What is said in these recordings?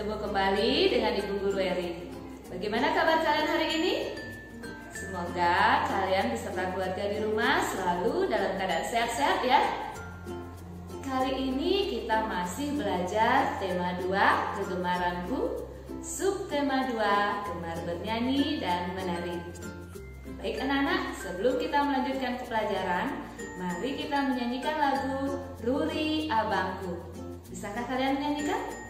bertemu kembali dengan Ibu Guru Eri. Bagaimana kabar kalian hari ini? Semoga kalian beserta keluarga di rumah selalu dalam keadaan sehat-sehat ya. Kali ini kita masih belajar tema 2, kegemaranku, subtema 2, gemar bernyanyi dan menari. Baik anak-anak, sebelum kita melanjutkan ke pelajaran, mari kita menyanyikan lagu Ruri Abangku. Bisakah kalian menyanyikan?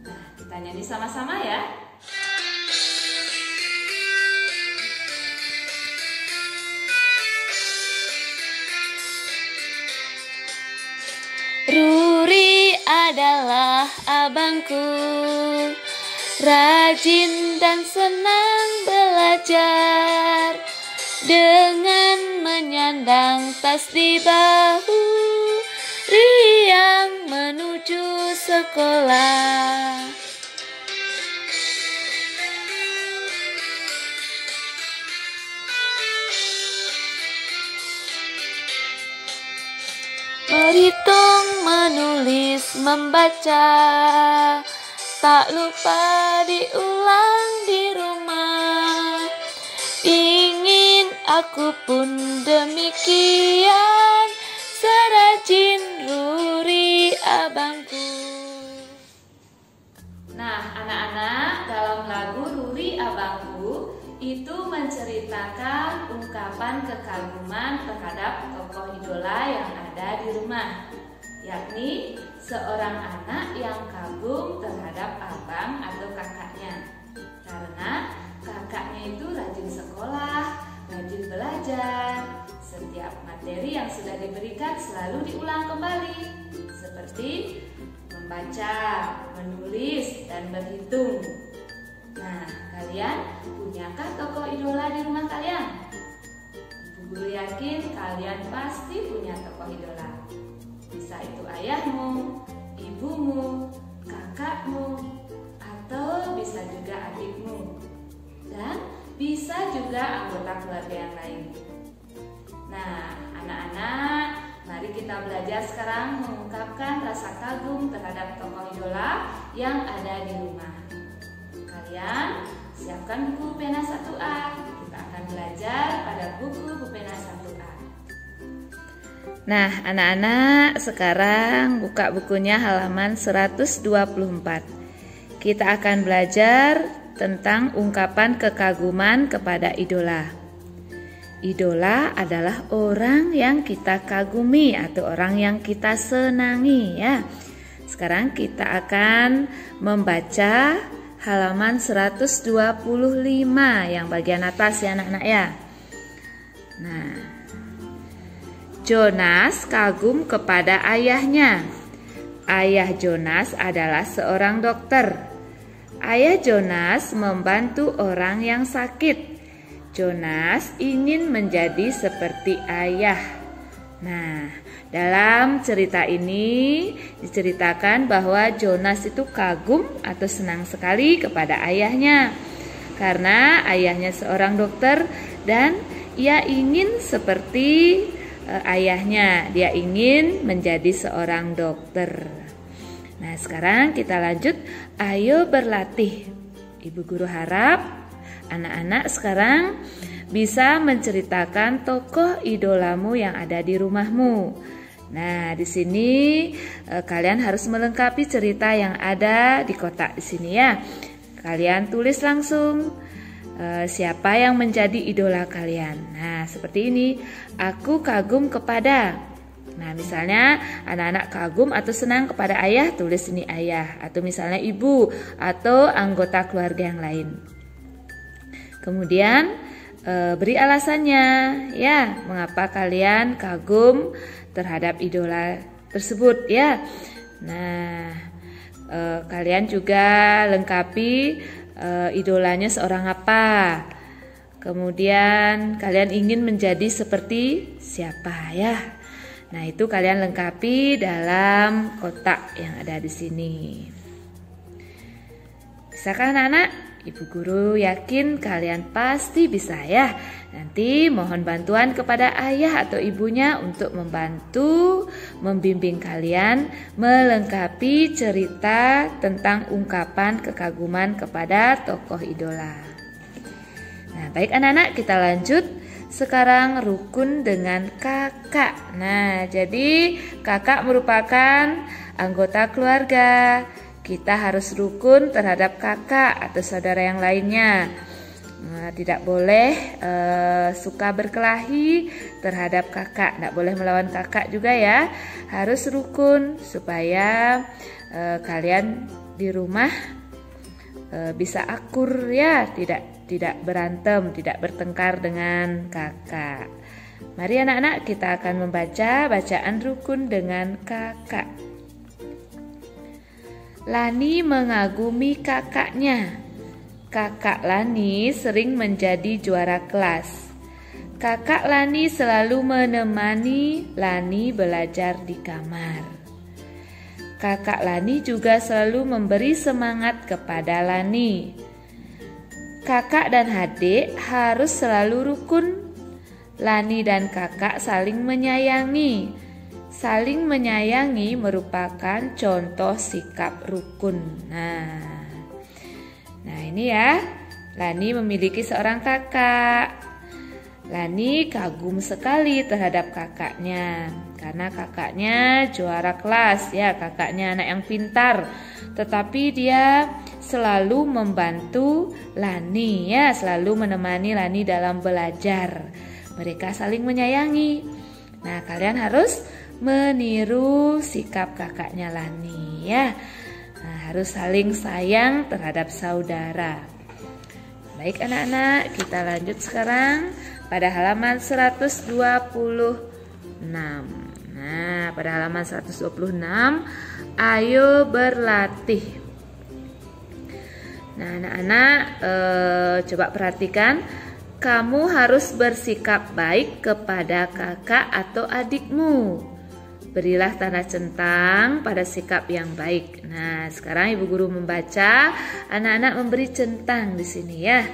Nah, kita nyanyi sama-sama ya. Ruri adalah abangku, rajin dan senang belajar, dengan menyandang tas di bahu, riang menuju sekolah. Berhitung, menulis, membaca, tak lupa diulang di rumah. Ingin aku pun demikian, serajin Ruri abangku. Nah, anak-anak, dalam lagu Ruri Abangku itu menceritakan ungkapan kekaguman terhadap tokoh idola yang ada di rumah, yakni seorang anak yang kagum terhadap abang atau kakaknya. Karena kakaknya itu rajin sekolah, rajin belajar, setiap materi yang sudah diberikan selalu diulang kembali, seperti membaca, menulis, dan berhitung. Nah, kalian punyakah tokoh idola di rumah kalian? Ibu Guru yakin kalian pasti punya tokoh idola. Bisa itu ayahmu, ibumu, kakakmu, atau bisa juga adikmu, dan bisa juga anggota keluarga yang lain. Nah, anak-anak, mari kita belajar sekarang mengungkapkan rasa kagum terhadap tokoh idola yang ada di rumah. Kalian siapkan buku pena 1A. Kita akan belajar pada buku pena 1A. Nah, anak-anak, sekarang buka bukunya halaman 124. Kita akan belajar tentang ungkapan kekaguman kepada idola. Idola adalah orang yang kita kagumi atau orang yang kita senangi ya. Sekarang kita akan membaca halaman 125 yang bagian atas ya anak-anak ya. Nah, Jonas kagum kepada ayahnya. Ayah Jonas adalah seorang dokter. Ayah Jonas membantu orang yang sakit. Jonas ingin menjadi seperti ayah. Nah, dalam cerita ini diceritakan bahwa Jonas itu kagum atau senang sekali kepada ayahnya. Karena ayahnya seorang dokter dan ia ingin seperti ayahnya. Dia ingin menjadi seorang dokter. Nah, sekarang kita lanjut. Ayo berlatih. Ibu Guru harap anak-anak sekarang bisa menceritakan tokoh idolamu yang ada di rumahmu. Nah, di sini kalian harus melengkapi cerita yang ada di kotak di sini ya. Kalian tulis langsung siapa yang menjadi idola kalian. Nah, seperti ini. Aku kagum kepada. Nah, misalnya anak-anak kagum atau senang kepada ayah, tulis ini ayah. Atau misalnya ibu atau anggota keluarga yang lain. Kemudian beri alasannya ya, mengapa kalian kagum terhadap idola tersebut ya. Nah, kalian juga lengkapi idolanya seorang apa. Kemudian kalian ingin menjadi seperti siapa ya. Nah, itu kalian lengkapi dalam kotak yang ada di sini. Bisakah anak-anak? Ibu guru yakin kalian pasti bisa ya. Nanti mohon bantuan kepada ayah atau ibunya untuk membantu membimbing kalian melengkapi cerita tentang ungkapan kekaguman kepada tokoh idola. Nah, baik anak-anak, kita lanjut. Sekarang rukun dengan kakak. Nah, jadi kakak merupakan anggota keluarga. Kita harus rukun terhadap kakak atau saudara yang lainnya. Nah, tidak boleh suka berkelahi terhadap kakak. Tidak boleh melawan kakak juga ya. Harus rukun supaya kalian di rumah bisa akur ya. Tidak berantem, tidak bertengkar dengan kakak. Mari anak-anak, kita akan membaca bacaan rukun dengan kakak. Lani mengagumi kakaknya. Kakak Lani sering menjadi juara kelas. Kakak Lani selalu menemani Lani belajar di kamar. Kakak Lani juga selalu memberi semangat kepada Lani. Kakak dan adik harus selalu rukun. Lani dan kakak saling menyayangi. Saling menyayangi merupakan contoh sikap rukun. Nah ini ya, Lani memiliki seorang kakak. Lani kagum sekali terhadap kakaknya karena kakaknya juara kelas ya, kakaknya anak yang pintar. Tetapi dia selalu membantu Lani ya, selalu menemani Lani dalam belajar. Mereka saling menyayangi. Nah, kalian harus meniru sikap kakaknya Lani ya. Nah, harus saling sayang terhadap saudara. Baik anak-anak, kita lanjut sekarang pada halaman 126. Nah, pada halaman 126, ayo berlatih. Nah, anak-anak coba perhatikan. Kamu harus bersikap baik kepada kakak atau adikmu. Berilah tanda centang pada sikap yang baik. Nah, sekarang Ibu Guru membaca, anak-anak memberi centang di sini ya.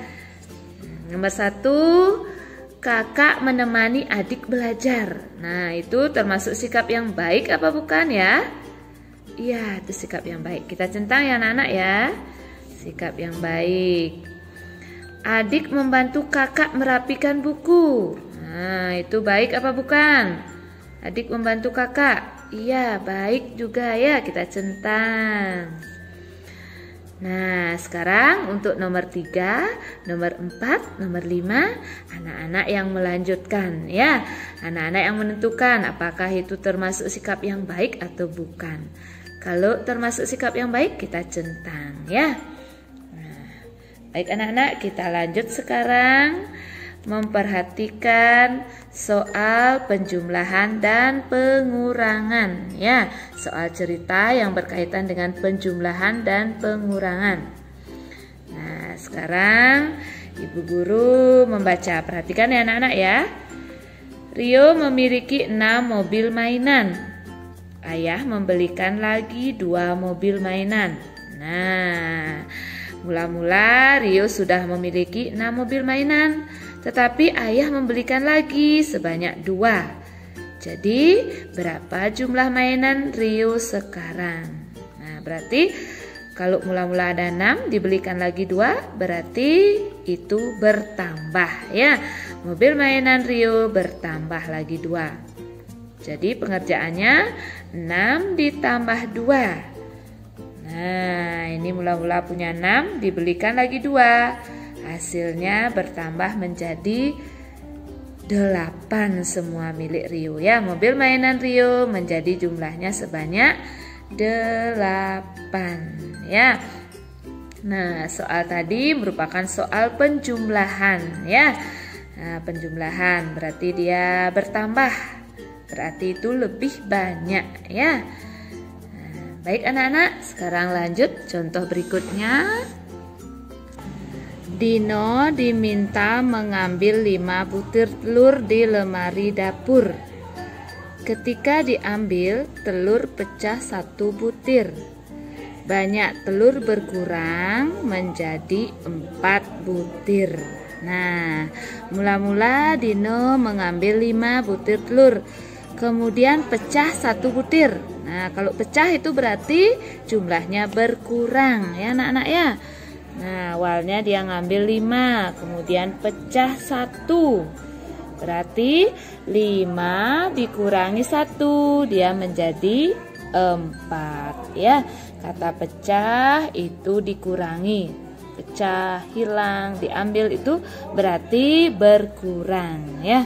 Nomor 1, kakak menemani adik belajar. Nah, itu termasuk sikap yang baik apa bukan ya? Iya, itu sikap yang baik. Kita centang ya anak-anak ya. Sikap yang baik. Adik membantu kakak merapikan buku. Nah, itu baik apa bukan? Adik membantu kakak. Iya, baik juga ya, kita centang. Nah, sekarang untuk nomor 3, nomor 4, nomor 5, anak-anak yang melanjutkan ya. Anak-anak yang menentukan apakah itu termasuk sikap yang baik atau bukan. Kalau termasuk sikap yang baik, kita centang ya. Baik anak-anak, kita lanjut sekarang memperhatikan soal penjumlahan dan pengurangan ya. Soal cerita yang berkaitan dengan penjumlahan dan pengurangan. Nah, sekarang Ibu Guru membaca. Perhatikan ya anak-anak ya. Rio memiliki 6 mobil mainan. Ayah membelikan lagi 2 mobil mainan. Nah, mula-mula Rio sudah memiliki 6 mobil mainan, tetapi ayah membelikan lagi sebanyak 2. Jadi berapa jumlah mainan Rio sekarang? Nah, berarti kalau mula-mula ada 6 dibelikan lagi 2, berarti itu bertambah ya. Mobil mainan Rio bertambah lagi 2. Jadi pengerjaannya 6 ditambah 2. Nah, ini mula-mula punya 6, dibelikan lagi 2. Hasilnya bertambah menjadi 8 semua milik Rio ya. Mobil mainan Rio menjadi jumlahnya sebanyak 8 ya. Nah, soal tadi merupakan soal penjumlahan ya. Nah, penjumlahan berarti dia bertambah. Berarti itu lebih banyak ya. Baik anak-anak, sekarang lanjut contoh berikutnya. Dino diminta mengambil 5 butir telur di lemari dapur. Ketika diambil, telur pecah 1 butir. Banyak telur berkurang menjadi 4 butir. Nah, mula-mula Dino mengambil 5 butir telur, kemudian pecah 1 butir. Nah, kalau pecah itu berarti jumlahnya berkurang ya anak-anak ya. Nah, awalnya dia ngambil 5, kemudian pecah 1. Berarti 5 dikurangi 1, dia menjadi 4 ya. Kata pecah itu dikurangi, pecah, hilang, diambil itu berarti berkurang ya.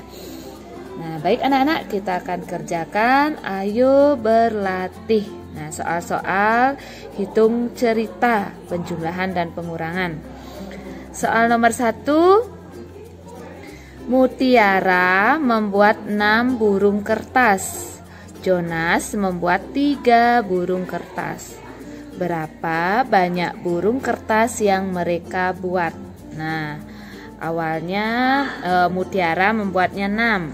Nah, baik anak-anak, kita akan kerjakan. Ayo berlatih. Nah, soal-soal hitung cerita, penjumlahan dan pengurangan. Soal nomor 1, Mutiara membuat 6 burung kertas. Jonas membuat 3 burung kertas. Berapa banyak burung kertas yang mereka buat? Nah, awalnya Mutiara membuatnya 6.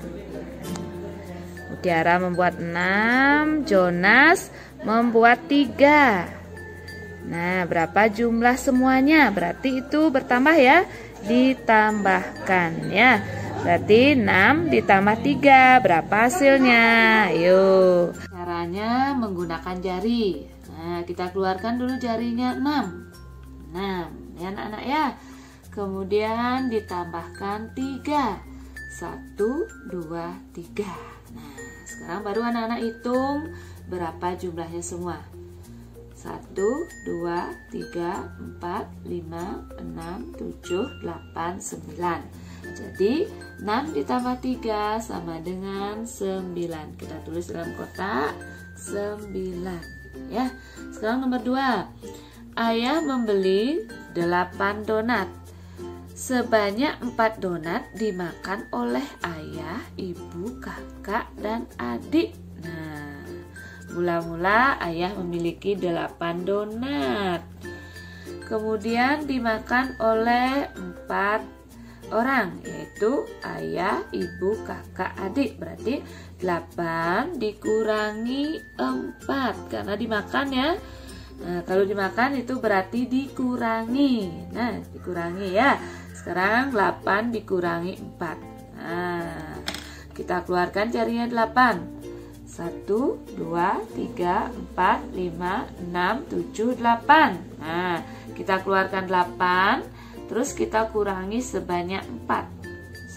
Mutiara membuat 6, Jonas membuat 3. Nah, berapa jumlah semuanya? Berarti itu bertambah ya, ditambahkan ya. Berarti 6 ditambah 3, berapa hasilnya? Ayo. Caranya menggunakan jari. Nah, kita keluarkan dulu jarinya 6. 6 ya anak-anak ya. Kemudian ditambahkan 3. 1, 2, 3. Nah, sekarang baru anak-anak hitung berapa jumlahnya semua. 1, 2, 3, 4, 5, 6, 7, 8, 9. Jadi 6 ditambah 3 sama dengan 9. Kita tulis dalam kotak 9 ya. Sekarang nomor 2. Ayah membeli 8 donat. Sebanyak 4 donat dimakan oleh ayah, ibu, kakak, dan adik. Nah, mula-mula ayah memiliki 8 donat. Kemudian dimakan oleh 4 orang, yaitu ayah, ibu, kakak, adik. Berarti 8 dikurangi 4 karena dimakan ya. Nah, kalau dimakan itu berarti dikurangi. Nah, dikurangi ya. Sekarang 8 dikurangi 4. Nah, kita keluarkan jarinya 8. 1, 2, 3, 4, 5, 6, 7, 8. Nah, kita keluarkan 8. Terus kita kurangi sebanyak 4.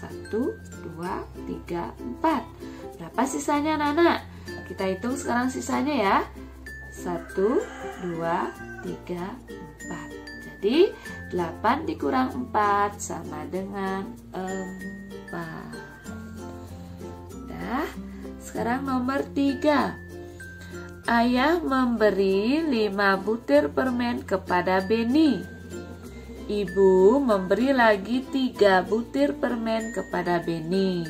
1, 2, 3, 4. Berapa sisanya anak-anak? Kita hitung sekarang sisanya ya. 1, 2, 3, 4. Jadi 8 dikurang 4 sama dengan 4. Udah. Sekarang nomor 3. Ayah memberi 5 butir permen kepada Benny. Ibu memberi lagi 3 butir permen kepada Benny.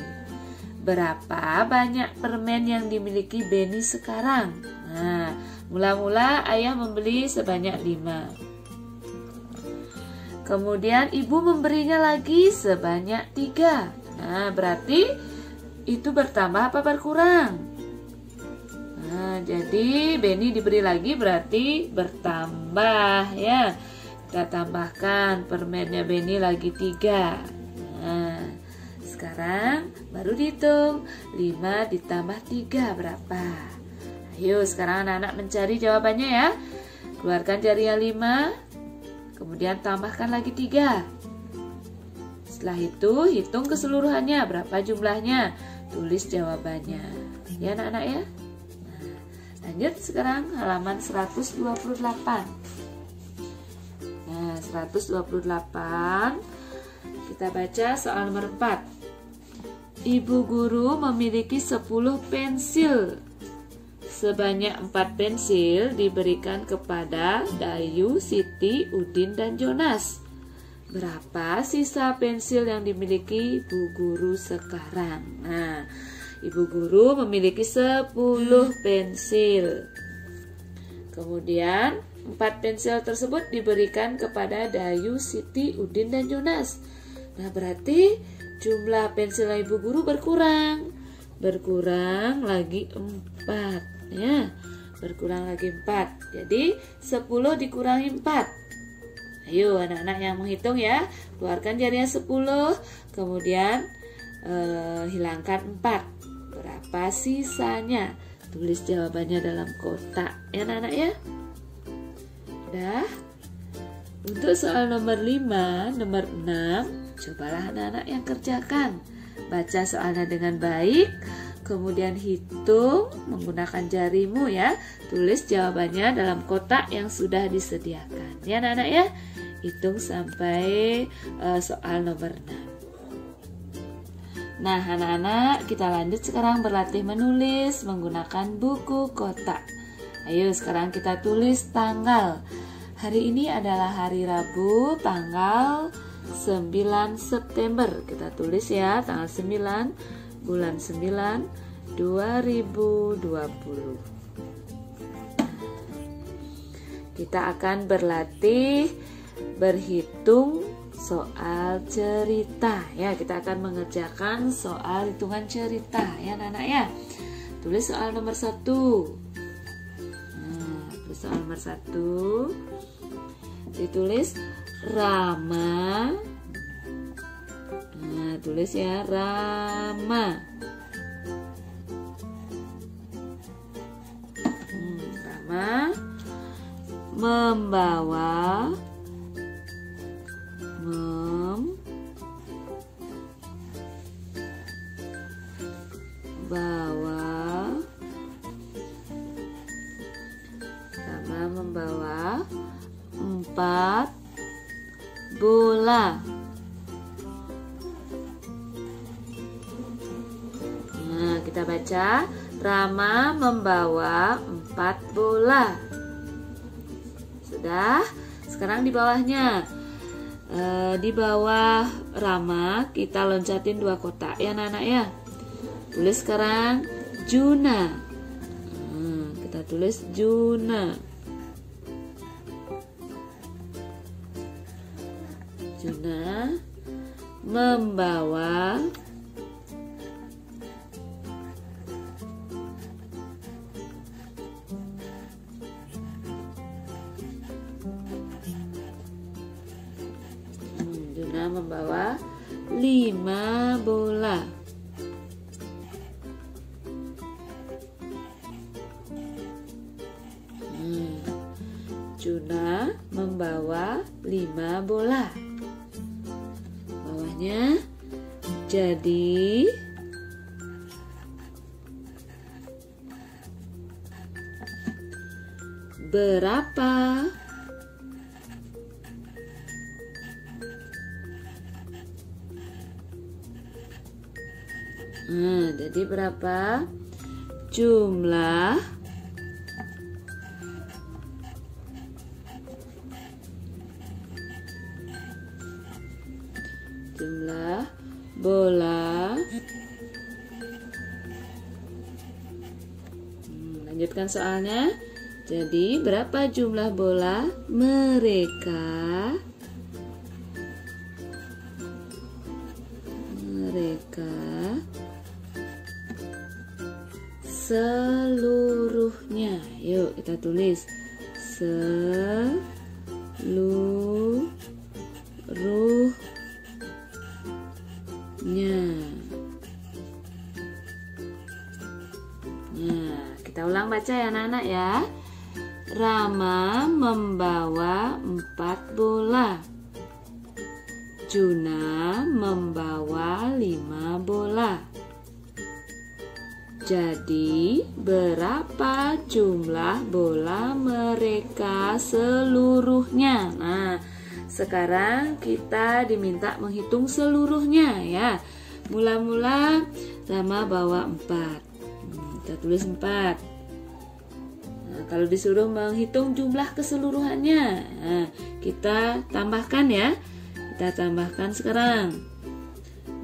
Berapa banyak permen yang dimiliki Benny sekarang? Nah, mula-mula ayah membeli sebanyak 5. Kemudian ibu memberinya lagi sebanyak 3. Nah, berarti itu bertambah apa berkurang? Nah, jadi Benny diberi lagi berarti bertambah ya. Kita tambahkan permennya Benny lagi 3. Nah, sekarang baru dihitung 5 ditambah 3 berapa? Ayo sekarang anak-anak mencari jawabannya ya. Keluarkan jarinya 5. Kemudian tambahkan lagi 3. Setelah itu hitung keseluruhannya berapa jumlahnya. Tulis jawabannya. Ya anak-anak ya. Nah, lanjut sekarang halaman 128. Nah, 128. Kita baca soal nomor 4. Ibu guru memiliki 10 pensil. Sebanyak 4 pensil diberikan kepada Dayu, Siti, Udin, dan Jonas. Berapa sisa pensil yang dimiliki Bu Guru sekarang? Nah, Ibu Guru memiliki 10 pensil. Kemudian 4 pensil tersebut diberikan kepada Dayu, Siti, Udin, dan Jonas. Nah, berarti jumlah pensil Ibu Guru berkurang. Berkurang lagi 4. Ya, berkurang lagi 4. Jadi 10 dikurangi 4. Ayo anak-anak yang menghitung ya. Keluarkan jarinya 10, kemudian hilangkan 4. Berapa sisanya? Tulis jawabannya dalam kotak ya anak-anak ya. Udah. Untuk soal nomor 5, nomor 6, cobalah anak-anak yang kerjakan. Baca soalnya dengan baik, kemudian hitung menggunakan jarimu ya. Tulis jawabannya dalam kotak yang sudah disediakan. Ya anak-anak ya. Hitung sampai soal nomor 6. Nah anak-anak, kita lanjut sekarang berlatih menulis menggunakan buku kotak. Ayo sekarang kita tulis tanggal. Hari ini adalah hari Rabu, tanggal 9 September. Kita tulis ya, tanggal 9 bulan 9 2020. Kita akan berlatih berhitung soal cerita ya. Kita akan mengerjakan soal hitungan cerita ya anak-anak ya. Tulis soal nomor 1. Tulis soal nomor 1. Ditulis Rama. Tulis ya, Rama. Rama membawa membawa 4 bola. Nah, kita baca Rama membawa 4 bola. Sudah. Sekarang di bawahnya. Di bawah Rama kita loncatin 2 kotak ya anak-anak ya. Tulis sekarang Juna. Kita tulis Juna. Juna membawa Juna membawa 5 bola. Juna membawa 5 bola. Bawahnya jadi berapa? Jadi berapa jumlah bola. Lanjutkan soalnya. Jadi berapa jumlah bola mereka seluruhnya. Yuk kita tulis seluruhnya. Nah, kita ulang baca ya anak-anak ya. Rama membawa 4 bola. Juna membawa 5 bola. Jadi berapa jumlah bola mereka seluruhnya? Nah, sekarang kita diminta menghitung seluruhnya ya. Mula-mula Rama bawa 4. Kita tulis 4. Nah, kalau disuruh menghitung jumlah keseluruhannya, nah, kita tambahkan ya. Kita tambahkan sekarang.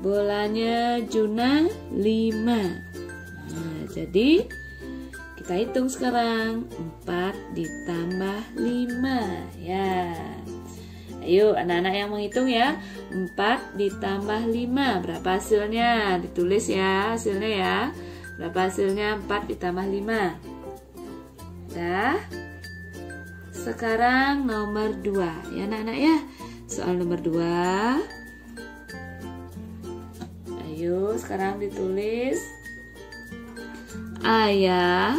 Bolanya Juna 5. Nah, jadi kita hitung sekarang 4 ditambah 5 ya. Ayo anak-anak yang menghitung ya. 4 ditambah 5 berapa hasilnya? Ditulis ya hasilnya ya. Berapa hasilnya 4 ditambah 5? Sudah. Sekarang nomor 2 ya anak-anak ya. Soal nomor 2. Ayo sekarang ditulis. Ayah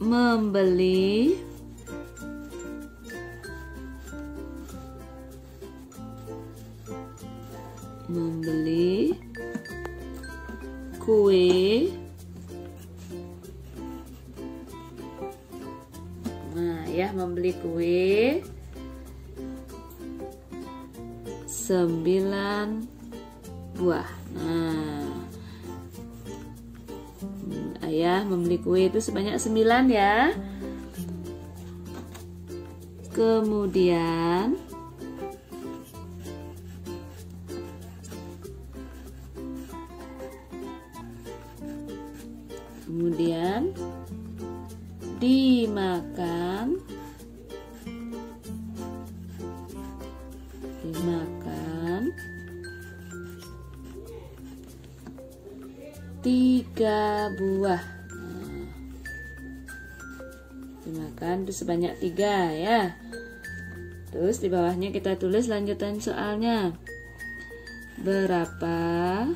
membeli kue. Nah, ya membeli kue 9 buah. Nah, ayah membeli kue itu sebanyak 9 ya. Kemudian dimakan 3 buah. Dimakan itu sebanyak 3 ya. Terus di bawahnya kita tulis lanjutan soalnya. Berapa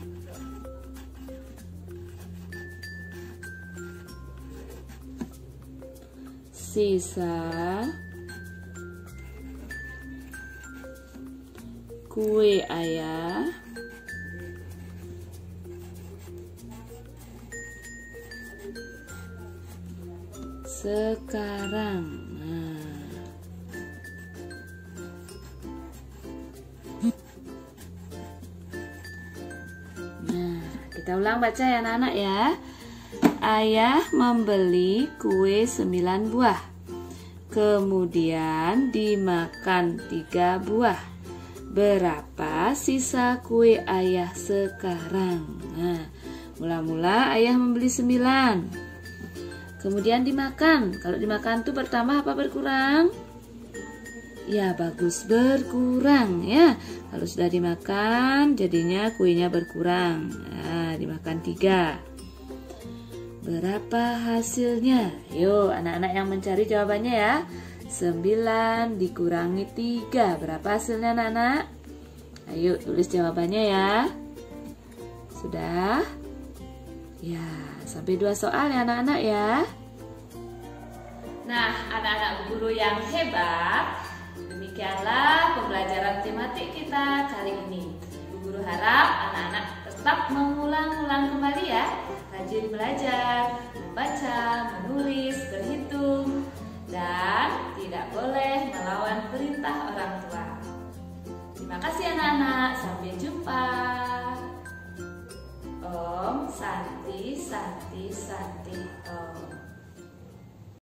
sisa kue ayah sekarang? Nah, kita ulang baca ya anak-anak ya. Ayah membeli kue 9 buah. Kemudian dimakan 3 buah. Berapa sisa kue ayah sekarang? Nah, mula-mula ayah membeli 9. Kemudian dimakan. Kalau dimakan tuh bertambah apa berkurang? Ya bagus, berkurang ya. Kalau sudah dimakan jadinya kuenya berkurang. Nah, dimakan 3. Berapa hasilnya? Yuk anak-anak yang mencari jawabannya ya. 9 dikurangi 3. Berapa hasilnya anak-anak? Ayo tulis jawabannya ya. Sudah? Ya, sampai 2 soal ya anak-anak ya. Nah, anak-anak guru yang hebat, demikianlah pembelajaran tematik kita kali ini. Guru harap anak-anak tetap mengulang-ulang kembali ya. Rajin belajar, membaca, menulis, berhitung, dan tidak boleh melawan perintah orang tua. Terima kasih anak-anak, sampai jumpa. Om Santi Santi Santi Om.